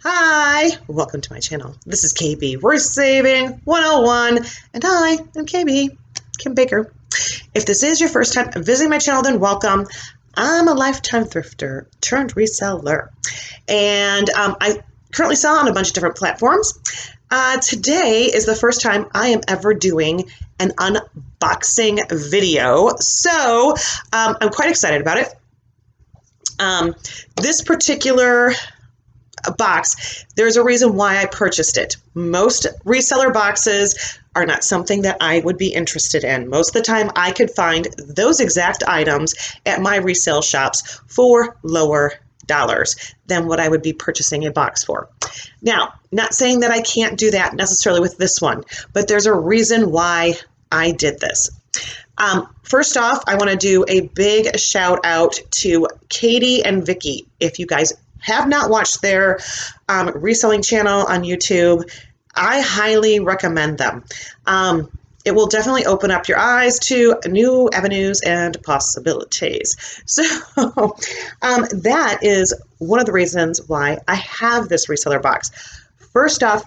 Hi, welcome to my channel. This is KB Worth Saving 101, and I am KB, Kim Baker. If this is your first time visiting my channel, then welcome. I'm a lifetime thrifter turned reseller, and I currently sell on a bunch of different platforms. Today is the first time I am ever doing an unboxing video, so I'm quite excited about it. This particular box, there's a reason why I purchased it. Most reseller boxes are not something that I would be interested in. Most of the time I could find those exact items at my resale shops for lower dollars than what I would be purchasing a box for. Now, not saying that I can't do that necessarily with this one, but there's a reason why I did this. First off, I want to do a big shout out to Katy and Vikki. If you guys have not watched their reselling channel on YouTube, I highly recommend them. It will definitely open up your eyes to new avenues and possibilities. So that is one of the reasons why I have this reseller box. First off,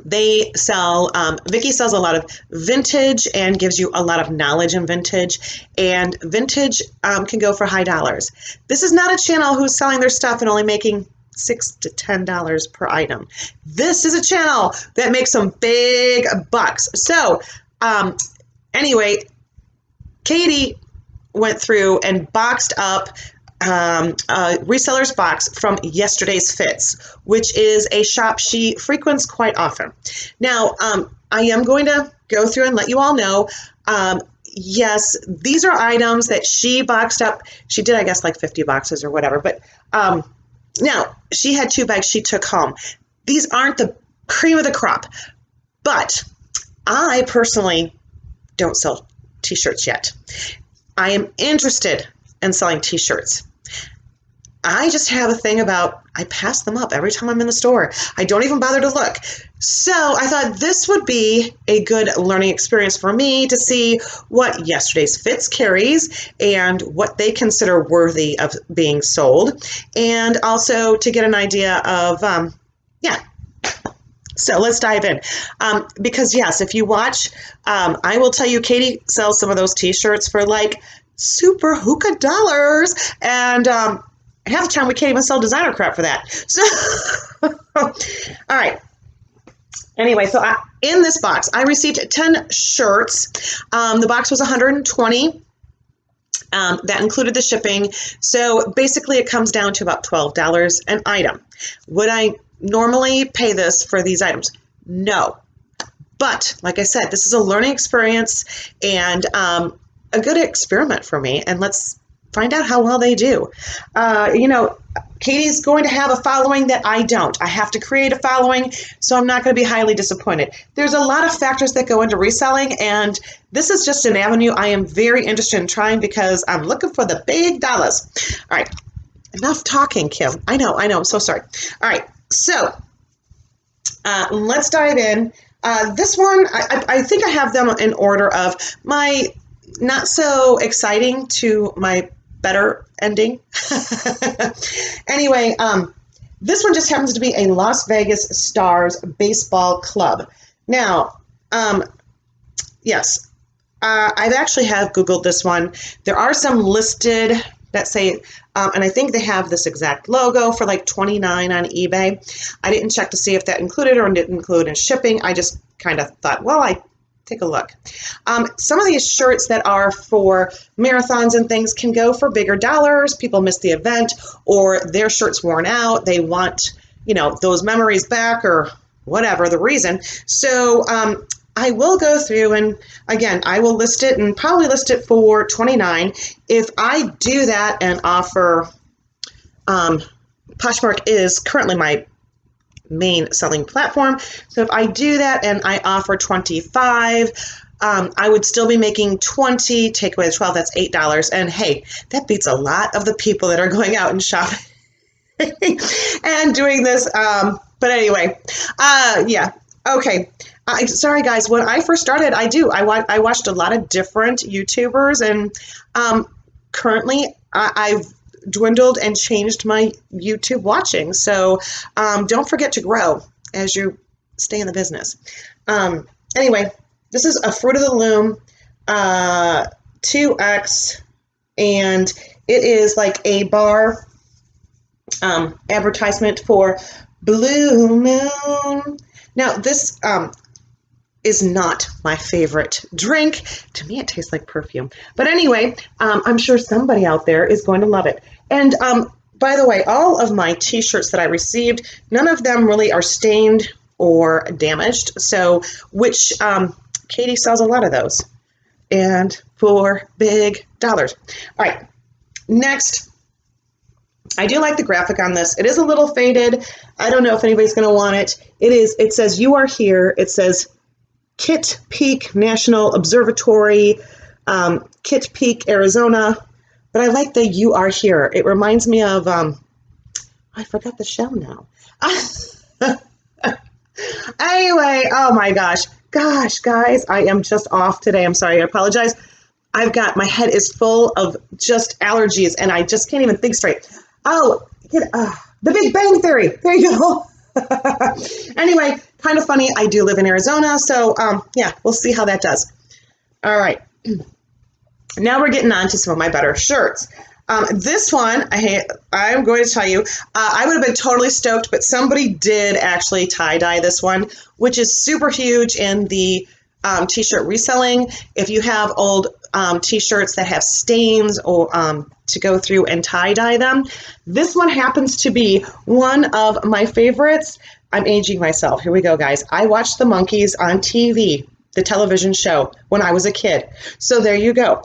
they sell, Vikki sells a lot of vintage and gives you a lot of knowledge in vintage, and vintage can go for high dollars. This is not a channel who's selling their stuff and only making $6 to $10 per item. This is a channel that makes some big bucks. So anyway, Katy went through and boxed up reseller's box from Yesterday's Fits, which is a shop she frequents quite often. Now, I am going to go through and let you all know, yes, these are items that she boxed up. She did, I guess, like 50 boxes or whatever, but now she had 2 bags she took home. These aren't the cream of the crop, but I personally don't sell t-shirts yet. I am interested in selling t-shirts. I just have a thing about, I pass them up every time I'm in the store. I don't even bother to look. So I thought this would be a good learning experience for me to see what Yesterday's Fits carries and what they consider worthy of being sold, and also to get an idea of, So let's dive in. Because yes, if you watch, I will tell you, Katy sells some of those t-shirts for like super hookah dollars, and half the time we can't even sell designer crap for that. So, all right. Anyway, so in this box, I received 10 shirts. The box was $120. That included the shipping. So basically it comes down to about $12 an item. Would I normally pay this for these items? No. But like I said, this is a learning experience and a good experiment for me, and let's find out how well they do. You know, Katy's going to have a following that I don't. I have to create a following, so I'm not going to be highly disappointed. There's a lot of factors that go into reselling, and this is just an avenue I am very interested in trying because I'm looking for the big dollars. All right, enough talking, Kim. I know, I'm so sorry. All right, so let's dive in. This one, I think I have them in order of my not so exciting to my better ending. Anyway, this one just happens to be a Las Vegas Stars baseball club. Now, yes, I've actually have Googled this one. There are some listed that say, and I think they have this exact logo for like $29 on eBay. I didn't check to see if that included or didn't include in shipping. I just kind of thought, well, I take a look. Some of these shirts that are for marathons and things can go for bigger dollars. People miss the event, or their shirt's worn out. They want, you know, those memories back, or whatever the reason. So I will go through and, again, I will list it and probably list it for $29. If I do that and offer, Poshmark is currently my main selling platform. So if I do that and I offer 25, I would still be making 20, take away the 12, that's $8. And hey, that beats a lot of the people that are going out and shopping and doing this. But anyway, yeah. Okay. Sorry guys, when I first started, I watched a lot of different YouTubers, and currently I've dwindled and changed my YouTube watching. So don't forget to grow as you stay in the business. Anyway, this is a Fruit of the Loom 2X, and it is like a bar advertisement for Blue Moon. Now, this is not my favorite drink. To me, it tastes like perfume. But anyway, I'm sure somebody out there is going to love it. And by the way, all of my t-shirts that I received, none of them really are stained or damaged. So, which Katy sells a lot of those. And for big dollars. All right, next. I do like the graphic on this. It is a little faded. I don't know if anybody's going to want it. It says, "You are here." It says, Kitt Peak National Observatory, Kitt Peak, Arizona. But I like the "You are here." It reminds me of, I forgot the show now. Anyway, oh my gosh, guys, I am just off today. I'm sorry, I apologize. My head is full of just allergies and I just can't even think straight. Oh, The Big Bang Theory. There you go. Anyway, kind of funny. I do live in Arizona, so yeah, we'll see how that does. All right. Now we're getting on to some of my better shirts. This one, I'm going to tell you, I would have been totally stoked, but somebody did actually tie-dye this one, which is super huge in the t-shirt reselling. If you have old t-shirts that have stains or to go through and tie-dye them, this one happens to be one of my favorites. I'm aging myself. Here we go, guys. I watched the Monkees on TV, the television show, when I was a kid. So there you go.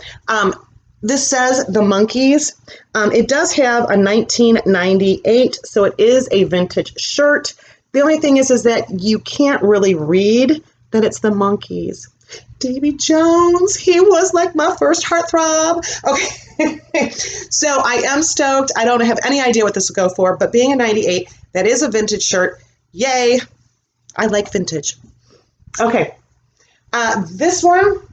This says the Monkees. It does have a 1998, so it is a vintage shirt. The only thing is that you can't really read that it's the Monkees. Davy Jones, he was like my first heartthrob. Okay, so I am stoked. I don't have any idea what this will go for, but being a 98, that is a vintage shirt. Yay, I like vintage. Okay, this one,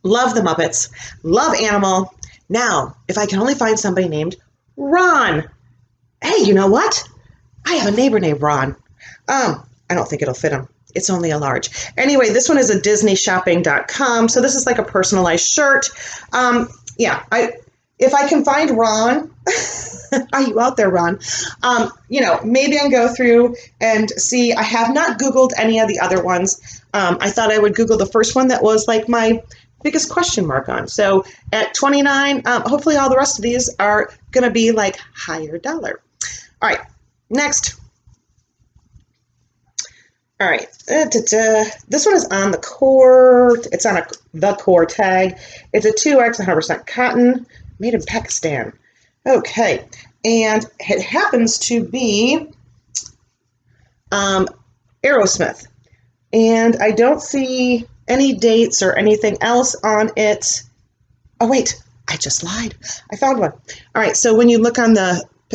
love the Muppets, love Animal. Now, if I can only find somebody named Ron. Hey, you know what? I have a neighbor named Ron. I don't think it'll fit him. It's only a large. Anyway, this one is a DisneyShopping.com. So this is like a personalized shirt. Yeah, if I can find Ron, are you out there, Ron? Maybe I can go through and see. I have not Googled any of the other ones. I thought I would Google the first one that was like my biggest question mark on. So at $29, hopefully all the rest of these are going to be like higher dollar. All right, next. All right, this one is on the core. It's on the core tag. It's a 2X 100% cotton, made in Pakistan. Okay, and it happens to be Aerosmith. And I don't see any dates or anything else on it. Oh, wait, I just lied. I found one. All right, so when you look on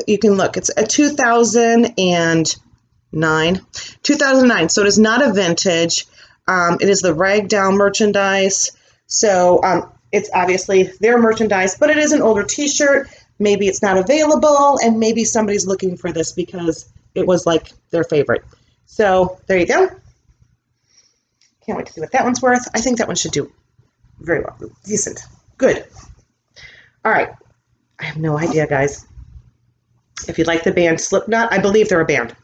you can look. It's a 2009, so it is not a vintage. It is the ragdown merchandise. So it's obviously their merchandise, but it is an older t-shirt. Maybe it's not available, and maybe somebody's looking for this because it was like their favorite. So there you go. Can't wait to see what that one's worth. I think that one should do very well. Decent. Good. All right. I have no idea, guys. If you like the band Slipknot, I believe they're a band.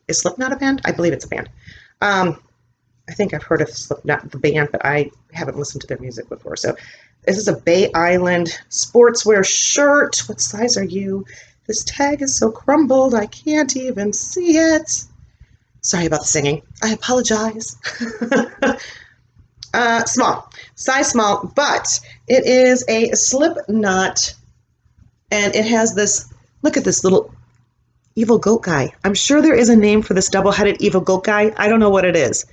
Is Slipknot a band? I believe it's a band. I think I've heard of Slipknot, the band, but I haven't listened to their music before. So this is a Bay Island sportswear shirt. What size are you? This tag is so crumbled, I can't even see it. Sorry about the singing. I apologize. Small. Size small, but it is a Slipknot, and it has this, look at this little evil goat guy. I'm sure there is a name for this double-headed evil goat guy. I don't know what it is.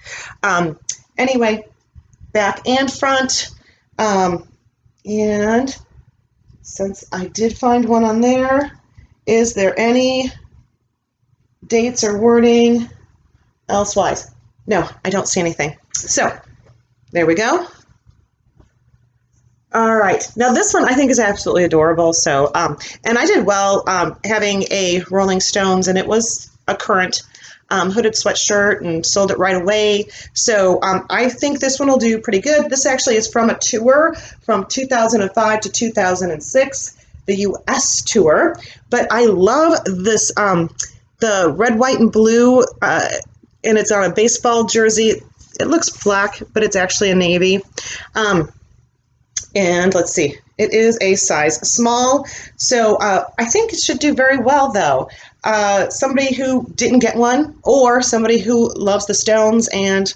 Anyway, back and front. And since I did find one on there, is there any dates or wording elsewise? No, I don't see anything. So there we go. All right, now this one I think is absolutely adorable. So, and I did well having a Rolling Stones, and it was a current hooded sweatshirt, and sold it right away. So I think this one will do pretty good. This actually is from a tour from 2005 to 2006, the U.S. tour. But I love this, the red, white, and blue, and it's on a baseball jersey. It looks black, but it's actually a navy. And let's see, it is a size small. So I think it should do very well, though. Somebody who didn't get one, or somebody who loves the Stones and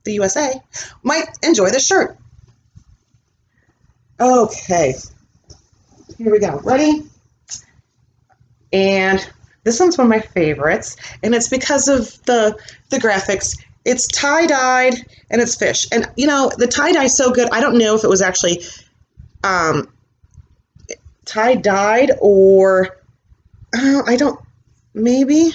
the USA, might enjoy this shirt. Okay, here we go. Ready? And this one's one of my favorites, and it's because of the graphics. It's tie-dyed and it's fish. And you know, the tie-dye is so good. I don't know if it was actually tie-dyed or I don't, maybe.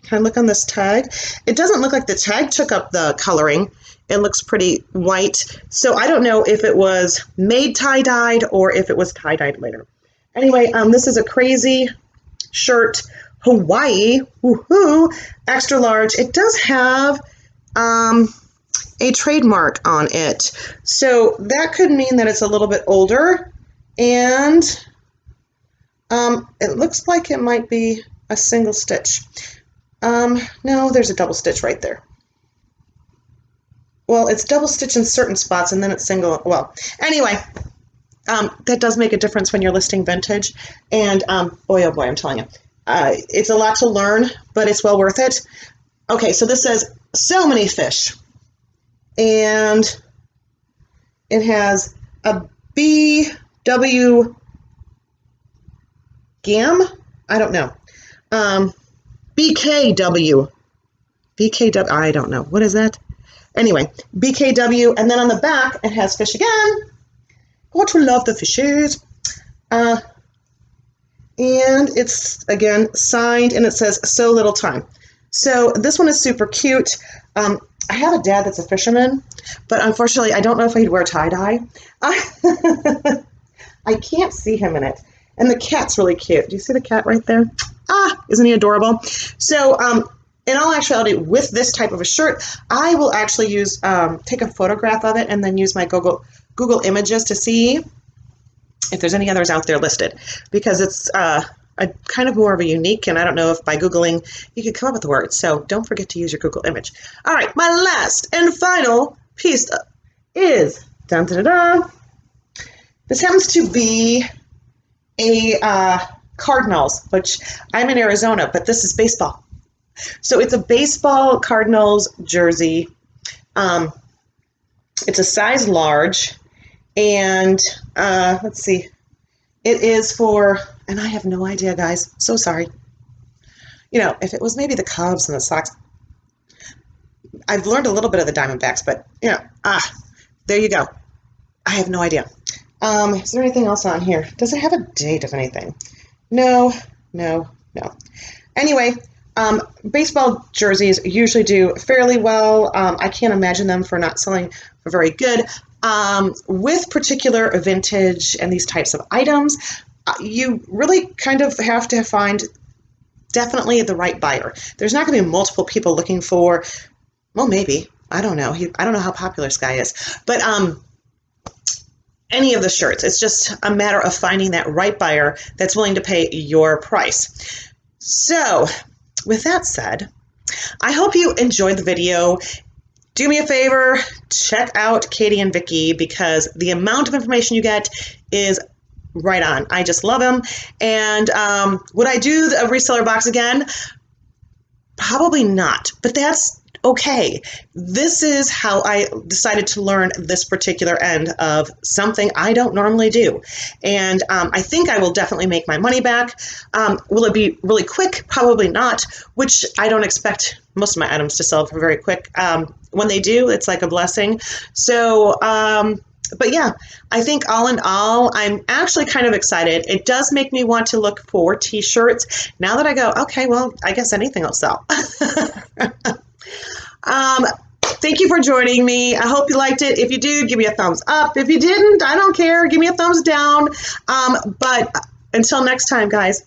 Can I look on this tag? It doesn't look like the tag took up the coloring. It looks pretty white. So I don't know if it was made tie-dyed or if it was tie-dyed later. Anyway, this is a crazy shirt, Hawaii, woohoo, extra large. It does have a trademark on it. So that could mean that it's a little bit older, and it looks like it might be a single stitch. No, there's a double stitch right there. Well, it's double stitch in certain spots and then it's single. Well, anyway, that does make a difference when you're listing vintage. And boy, oh boy, I'm telling you, it's a lot to learn, but it's well worth it. Okay, so this says so many fish. And it has a BW GAM? I don't know. BKW. BKW, I don't know. What is that? Anyway, BKW, and then on the back, it has fish again. Got to love the fishes. And it's, again, signed, and it says, so little time. So this one is super cute. I have a dad that's a fisherman, but unfortunately, I don't know if he'd wear tie-dye. I can't see him in it. And the cat's really cute. Do you see the cat right there? Ah, isn't he adorable? So, in all actuality, with this type of a shirt, I will actually use take a photograph of it and then use my Google Images to see if there's any others out there listed, because it's a kind of more of a unique, and I don't know if by Googling you can come up with the words. So don't forget to use your Google image. All right, my last and final piece is dun, dun, dun, dun. This happens to be a Cardinals, which I'm in Arizona, but this is baseball. So it's a baseball Cardinals jersey. It's a size large, and let's see, it is for, and I have no idea, guys, so sorry. You know, if it was maybe the Cubs and the Sox, I've learned a little bit of the Diamondbacks, but you know, there you go. I have no idea. Is there anything else on here? Does it have a date of anything? No. Anyway, baseball jerseys usually do fairly well. I can't imagine them for not selling for very good. With particular vintage and these types of items, you really kind of have to find definitely the right buyer. There's not going to be multiple people looking for, well, maybe. I don't know. I don't know how popular this guy is. But any of the shirts, it's just a matter of finding that right buyer that's willing to pay your price. So, with that said, I hope you enjoyed the video. Do me a favor, check out Katy and Vikki, because the amount of information you get is right on. I just love them. And would I do a reseller box again? Probably not, but that's okay. This is how I decided to learn this particular end of something I don't normally do. And I think I will definitely make my money back. Will it be really quick? Probably not, which I don't expect most of my items to sell for very quick. When they do, it's like a blessing. So, but yeah, I think all in all, I'm actually kind of excited. It does make me want to look for t-shirts. Now that I go, okay, well, I guess anything will sell. thank you for joining me. I hope you liked it. If you do, give me a thumbs up. If you didn't, I don't care. Give me a thumbs down. But until next time, guys,